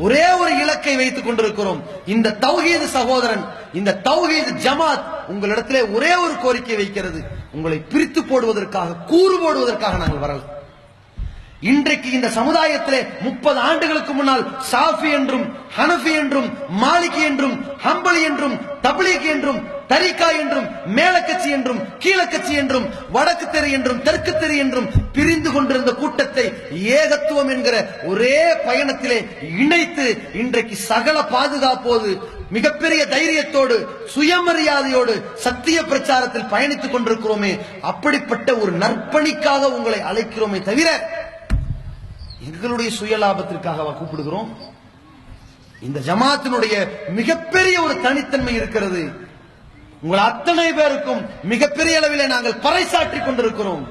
ஒரே ஒரு இலக்கை வைத்துக் கொண்டிருக்கிறோம். இந்த தௌஹீத் சகோதரன், இந்த தௌஹீத் ஜமாத் உங்களிடத்திலே ஒரே ஒரு கோரிக்கை வைக்கிறது. உங்களை பிரித்து போடுவதற்காக, கூறு போடுவதற்காக நாங்கள் வரல. இன்றைக்கு இந்த சமுதாயத்திலே 30 ஆண்டுகளுக்கு முன்னால் சாஃபி என்றும், ஹனஃபி என்றும், மாலிகி என்றும், ஹம்பலி என்றும், தப்லீக் என்றும், தரிகா என்றும், மேலக்கட்சி என்றும், கீழக்கட்சி என்றும், வடக்கு தெரு என்றும், தெற்கு தெரு என்றும் பிரிந்து கொண்டிருந்த கூட்டத்தை ஏகத்துவம் என்கிற ஒரே பயணத்திலே இணைத்து இன்றைக்கு சகல பாதுகாப்போடு, மிகப்பெரிய தைரியத்தோடு, சுயமரியாதையோடு சத்திய பிரச்சாரத்தில் பயணித்துக் கொண்டிருக்கிறோமே, அப்படிப்பட்ட ஒரு நற்பணிக்காக உங்களை அழைக்கிறோமே தவிர எங்களுடைய சுயலாபத்திற்காக கூப்பிடுகிறோம். இந்த ஜமாத்தினுடைய மிகப்பெரிய ஒரு தனித்தன்மை இருக்கிறது. உங்கள் அத்தனை பேருக்கும் மிகப்பெரிய அளவிலே நாங்கள் பறைசாற்றிக் கொண்டிருக்கிறோம்.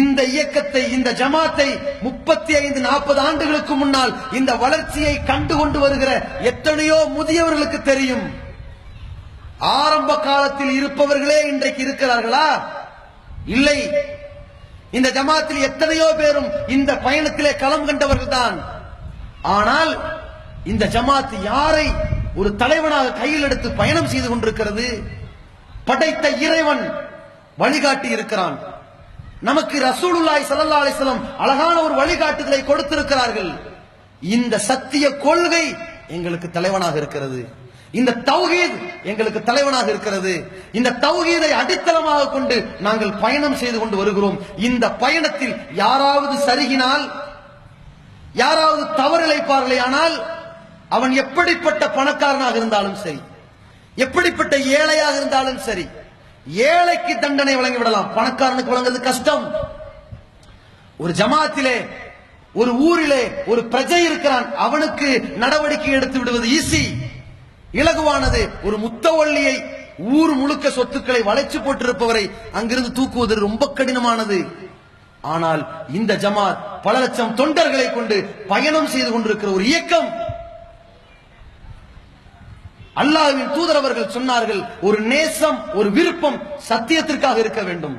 இந்த இயக்கத்தை, இந்த ஜமாத்தை 35-40 ஆண்டுகளுக்கு முன்னால் இந்த வளர்ச்சியை கண்டு கொண்டு வருகிற எத்தனையோ முதியவர்களுக்கு தெரியும். ஆரம்ப காலத்தில் இருப்பவர்களே இன்றைக்கு இருக்கிறார்களா? இல்லை. இந்த ஜமாத்தில் எத்தனையோ பேரும் இந்த பயணத்திலே களம் கண்டவர்கள் தான். ஆனால் இந்த ஜமாத் யாரை ஒரு தலைவனாக கையில் எடுத்து பயணம் செய்து கொண்டிருக்கிறது? படைத்த இறைவன் வழிகாட்டி இருக்கிறான். நமக்கு ரசூலுல்லாஹி ஸல்லல்லாஹு அலைஹி வஸல்லம் அழகான ஒரு வழிகாட்டுதலை கொடுத்திருக்கிறார்கள். இந்த சத்திய கொள்கை எங்களுக்கு தலைவனாக இருக்கிறது. இந்த தௌஹீத் எங்களுக்கு தலைவனாக இருக்கிறது. இந்த தௌஹீதை அடித்தளமாக கொண்டு நாங்கள் பயணம் செய்து கொண்டு வருகிறோம். இந்த பயணத்தில் யாராவது சருகினால், யாராவது தவறிழைப்பார்களே ஆனால் அவன் எப்படிப்பட்ட பணக்காரனாக இருந்தாலும் சரி, எப்படிப்பட்ட ஏழையாக இருந்தாலும் சரி, ஏழைக்கு தண்டனை வழங்கி விடலாம், பணக்காரனுக்கு வழங்குவது கஷ்டம். ஒரு ஜமாத்திலே, ஒரு ஊரிலே ஒரு பிரஜை இருக்கிறான், அவனுக்கு நடவடிக்கை எடுத்து விடுவது ஈஸி, இலகுவானது. ஒரு முத்தவள்ளியை, ஊர் முழுக்க சொத்துக்களை வளைச்சு போட்டிருப்பவரை அங்கிருந்து தூக்குவது ரொம்ப கடினமானது. ஆனால் இந்த ஜமாத் பல லட்சம் தொண்டர்களை கொண்டு பயணம் செய்து கொண்டிருக்கிற ஒரு இயக்கம். அல்லாஹ்வின் தூதர் அவர்கள் சொன்னார்கள், ஒரு நேசம், ஒரு விருப்பம் சத்தியத்திற்காக இருக்க வேண்டும்.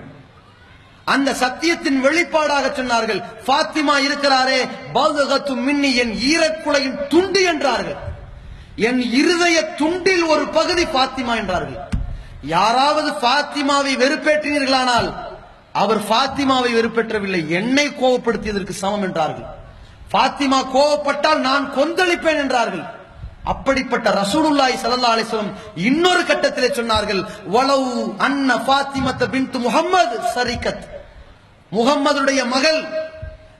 அந்த சத்தியத்தின் வெளிப்பாடாக சொன்னார்கள், ஃபாத்திமா இருக்கிறாரே, பாதுகாத்து மின்னி, என் ஈரக்குலையின் துண்டு என்றார்கள். என் இருதய துண்டில் ஒரு பகுதி ஃபாத்திமா என்றார்கள். யாராவது ஃபாத்திமாவை வெறுப்பேற்றினீர்களானால் அவர் ஃபாத்திமாவை வெறுப்பேற்றவில்லை, என்னை கோபப்படுத்தியதற்கு சமம் என்றார்கள். ஃபாத்திமா கோபப்பட்டால் நான் கொந்தளிப்பேன் என்றார்கள். அப்படிப்பட்ட ரசூலுல்லாஹி ஸல்லல்லாஹு அலைஹி வஸல்லம் இன்னொரு கட்டத்திலே சொன்னார்கள், வலவு அன்ன ஃபாத்திமத்த பின்த் முஹம்மது சரிகத், முஹம்மதுடைய மகள்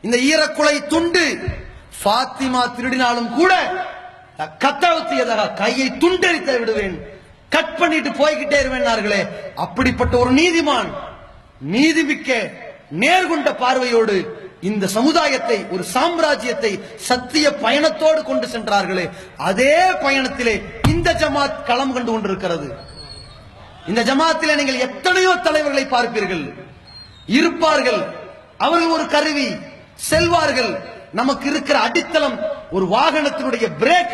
இந்த ஈரக்குலை துண்டு ஃபாத்திமா திருடினாலும் கூட கத்தவத்தியதாக கையை துண்டெரித்து விடுவேன், கட் பண்ணிட்டு போய்கிட்டே இருவேன்னார்களே. அப்படிப்பட்ட ஒரு நீதிமான், நீதிமிக்க நேர்கொண்ட பார்வையோடு இந்த சமுதாயத்தை, ஒரு சாம்ராஜ்யத்தை சத்திய பயணத்தோடு கொண்டு சென்றார்களே, அதே பயணத்திலே இந்த ஜமாத் களம் கண்டு கொண்டிருக்கிறது. இந்த ஜமாத்திலே நீங்கள் எத்தனையோ தலைவர்களை பார்ப்பீர்கள், இருப்பார்கள். அவர்கள் ஒரு கருவி, செல்வார்கள். நமக்கு இருக்கிற அடித்தளம் ஒரு வாகனத்தினுடைய பிரேக்.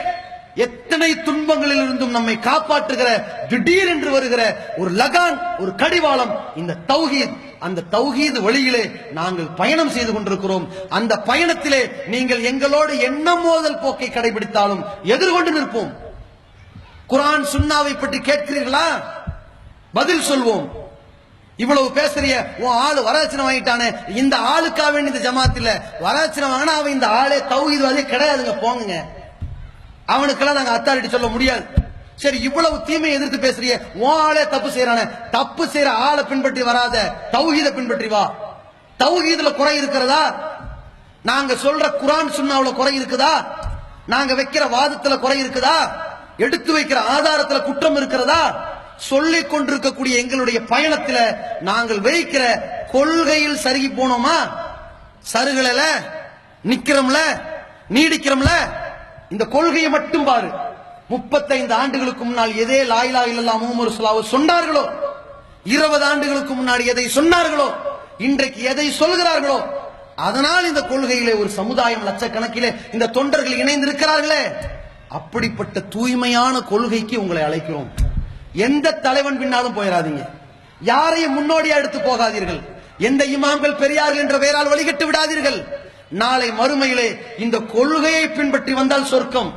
எத்தனை துன்பங்களில் இருந்தும் நம்மை காப்பாற்றுகிற, திடீர் என்று வருகிற ஒரு லகான், ஒரு கடிவாளம் இந்த தௌஹீத். அந்த தௌஹீத் வழியிலே நாங்கள் பயணம் செய்து கொண்டிருக்கிறோம். அந்த பயணத்திலே நீங்கள் எங்களோடு என்ன மோதல் போக்கை கடைபிடித்தாலும் எதிர்கொண்டு நிற்போம். குர்ஆன் சுன்னாவை பற்றி கேட்கிறீர்களா? பதில் சொல்வோம். இவ்வளவு பேசுறிய, உன் ஆளு வரதட்சணை வாங்கிட்டானே, இந்த ஆளுக்காக வேண்டிய இந்த ஜமாத் இல்ல, வரதட்சணை வாங்கினா அவன் இந்த ஆளே தௌஹீத்வாதியே கிடையாதுங்க, போங்க. அவனுக்கெல்லாம் நாங்க அத்தாரிட்டி சொல்ல முடியாது. சரி, இவ்வளவு தீமையை எதிர்த்து பேசுறிய, உன் ஆளே தப்பு செய்யறானே, தப்பு செய்யற ஆளை பின்பற்றி வராத, தௌஹீதை பின்பற்றி வா. தௌஹீதுல குறை இருக்கிறதா? நாங்க சொல்ற குர்ஆன் சுன்னாவுல குறை இருக்குதா? நாங்க வைக்கிற வாதத்துல குறை இருக்குதா? எடுத்து வைக்கிற ஆதாரத்துல குற்றம் இருக்கிறதா? சொல்லிக் கொண்டிருக்கக்கூடிய எங்களுடைய பயணத்தில் நாங்கள் வைக்கிற கொள்கையில் சருகி போனோமா? சருகல, நிக்கிறோம்ல, நீடிக்கிறோம்ல. இந்த கொள்கையை மட்டும் பாரு. 35 ஆண்டுகளுக்கு முன்னால் எதே லா இலாஹ இல்லல்லாஹ் முஹம்மது ரசூலுல்லாஹ் சொன்னார்களோ, 20 ஆண்டுகளுக்கு முன்னாடி எதை சொன்னார்களோ, இன்றைக்கு எதை சொல்கிறார்களோ, அதனால் இந்த கொள்கையிலே ஒரு சமுதாயம் லட்சக்கணக்கிலே இந்த தொண்டர்கள் இணைந்து இருக்கிறார்களே. அப்படிப்பட்ட தூய்மையான கொள்கைக்கு உங்களை அழைக்கிறோம். எந்த தலைவன் பின்னாலும் போயிடாதீங்க, யாரையும் முன்னோடியா எடுத்து போகாதீர்கள், எந்த இமாம்கள் பெரியார்கள் என்ற பெயரால் வழிகட்டு விடாதீர்கள். நாளை மறுமையிலே இந்த கொள்கையை பின்பற்றி வந்தால் சொர்க்கம்.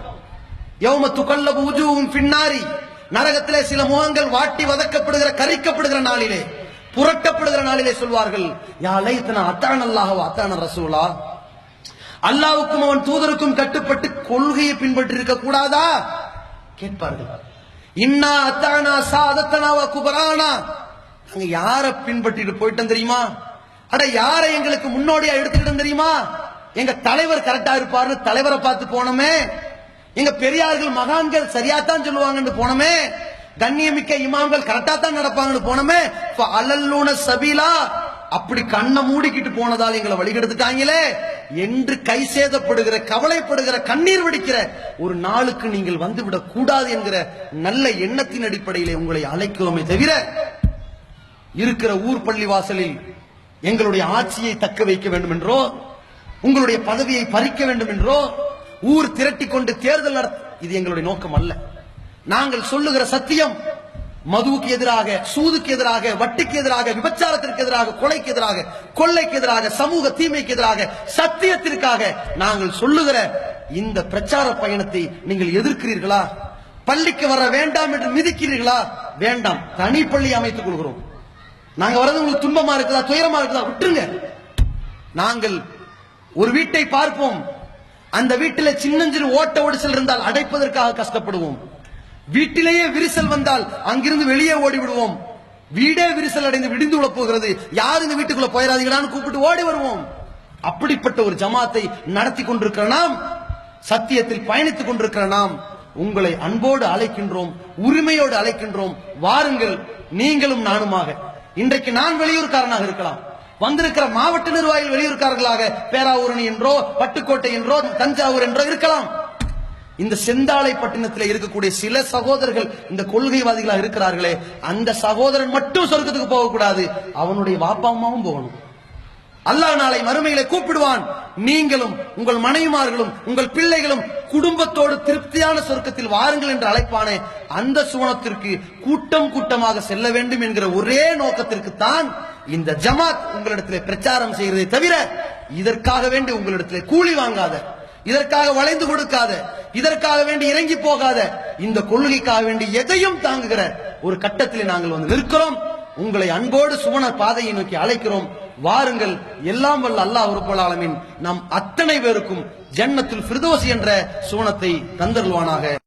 யௌம துகல்லபு வுஜூஹும் ஃபின்னாரி, நரகத்திலே சில முகங்கள் வாட்டி வதக்கப்படுகிற கரிக்கப்படுகிற நாளிலே, புரட்டப்படுகிற நாளிலே சொல்வார்கள், யா லைத்தனா அத்தான அல்லாஹ் வ அத்தான ரசூலா, அல்லாஹ்வுக்கும் அவன் தூதருக்கும் கட்டுப்பட்டு கொள்கையை பின்பற்றி இருக்க கூடாதா கேட்பார்கள். இன்னா அத்தானா சாதத்தனா வ குபரானா, நாங்க யாரை பின்பற்றிட்டு போயிட்டோம் தெரியுமா? அட யாரை எங்களுக்கு முன்னோடியா எடுத்துக்கிட்டோம் தெரியுமா? எங்க தலைவர் கரெக்டா இருப்பாரு, தலைவரை பார்த்து போனோமே. எங்க பெரியார்கள் மகான்கள் சரியாத்தான் சொல்லுவாங்கன்னு போனோமே. கண்ணியமிக்க இமாம்கள் கரெக்டா தான் நடப்பாங்கன்னு போனோமே. அலல்லூன சபீலா, அப்படி கண்ணை மூடிக்கிட்டு போனதால் எங்களை வழிகெடுத்துட்டாங்களே என்று கை சேதப்படுகிற, கவலைப்படுகிற, கண்ணீர் வடிக்கிற ஒரு நாளுக்கு நீங்கள் வந்துவிடக் கூடாது என்கிற நல்ல எண்ணத்தின் அடிப்படையிலே உங்களை அழைக்கிறோமே தவிர, இருக்கிற ஊர் பள்ளி வாசலில் எங்களுடைய ஆட்சியை தக்க வைக்க வேண்டும் என்றோ, உங்களுடைய பதவியை பறிக்க வேண்டும் என்றோ, ஊர் திரட்டி கொண்டு தேர்தல் நடத்த, இது எங்களுடைய நோக்கம் அல்ல. நாங்கள் சொல்லுகிற சத்தியம் மதுவுக்கு எதிராக, சூதுக்கு எதிராக, வட்டிக்கு எதிராக, விபச்சாரத்திற்கு எதிராக, கொலைக்கு எதிராக, கொள்ளைக்கு எதிராக, சமூக தீமைக்கு எதிராக, சத்தியத்திற்காக நாங்கள் சொல்லுகிற இந்த பிரச்சார பயணத்தை நீங்கள் எதிர்க்கிறீர்களா? பள்ளிக்கு வர வேண்டாம் என்று மிதிக்கிறீர்களா? வேண்டாம், தனி பள்ளி அமைத்துக் கொள்கிறோம். நாங்க வரது உங்களுக்கு துன்பமா இருக்குதா, துயரமா இருக்குதா, விட்டுருங்க. நாங்கள் ஒரு வீட்டை பார்ப்போம், அந்த வீட்டில் சின்னஞ்சிறு ஓட்ட ஒடிசல் இருந்தால் அடைப்பதற்காக கஷ்டப்படுவோம். வீட்டிலேயே விரிசல் வந்தால் அங்கிருந்து வெளியே ஓடி விடுவோம். வீடே விரிசல் அடைந்து விடிந்து விட போகிறது, யார் இந்த வீட்டுக்குள்ள போயிடாதீங்களான்னு கூப்பிட்டு ஓடி வருவோம். அப்படிப்பட்ட ஒரு ஜமாத்தை நடத்தி கொண்டிருக்கிற நாம், சத்தியத்தில் பயணித்துக் கொண்டிருக்கிற நாம் உங்களை அன்போடு அழைக்கின்றோம், உரிமையோடு அழைக்கின்றோம். வாருங்கள், நீங்களும் நானுமாக. இன்றைக்கு நான் வெளியூர்காரனாக இருக்கலாம், வந்திருக்கிற மாவட்ட நிர்வாகிகள் வெளியூர்காரர்களாக பேராவூரணி என்றோ, பட்டுக்கோட்டை என்றோ, தஞ்சாவூர் என்றோ இருக்கலாம். இந்த செந்தாளை பட்டினத்தில் இருக்கக்கூடிய சில சகோதரர்கள் இந்த கொள்கைவாதிகளாக இருக்கிறார்களே, அந்த சகோதரன் மட்டும் சொர்க்கத்துக்கு போகக்கூடாது, அவனுடைய வாப்பா அம்மாவும் போகணும். அல்லாஹ் நாளை மறுமையிலே கூப்பிடுவான். நீங்களும் உங்கள் மனைவிமார்களும் உங்கள் பிள்ளைகளும் குடும்பத்தோடு திருப்தியான சொர்க்கத்தில் வாருங்கள் என்று அழைப்பானே, அந்த சுவனத்திற்கு கூட்டம் கூட்டமாக செல்ல வேண்டும் என்கிற ஒரே நோக்கத்திற்கு தான் இந்த ஜமாத் உங்களிடத்திலே பிரச்சாரம் செய்கிறதை தவிர, இதற்காக வேண்டி உங்களிடத்திலே கூலி வாங்காத, இதற்காக வளைந்து கொடுக்காத, இதற்காக வேண்டி இறங்கி போகாத, இந்த கொள்கைக்காக வேண்டி எதையும் தாங்குகிற ஒரு கட்டத்திலே நாங்கள் வந்து நிற்கிறோம். உங்களை அன்போடு சுவன பாதையை நோக்கி அழைக்கிறோம். வாருங்கள், எல்லாம் வல்ல அல்லாஹ் ரப்பல் ஆலமீன் நம் அத்தனை பேருக்கும் ஜன்னத்துல் ஃபிர்தௌஸ் என்ற சுவனத்தை தந்தருள்வானாக.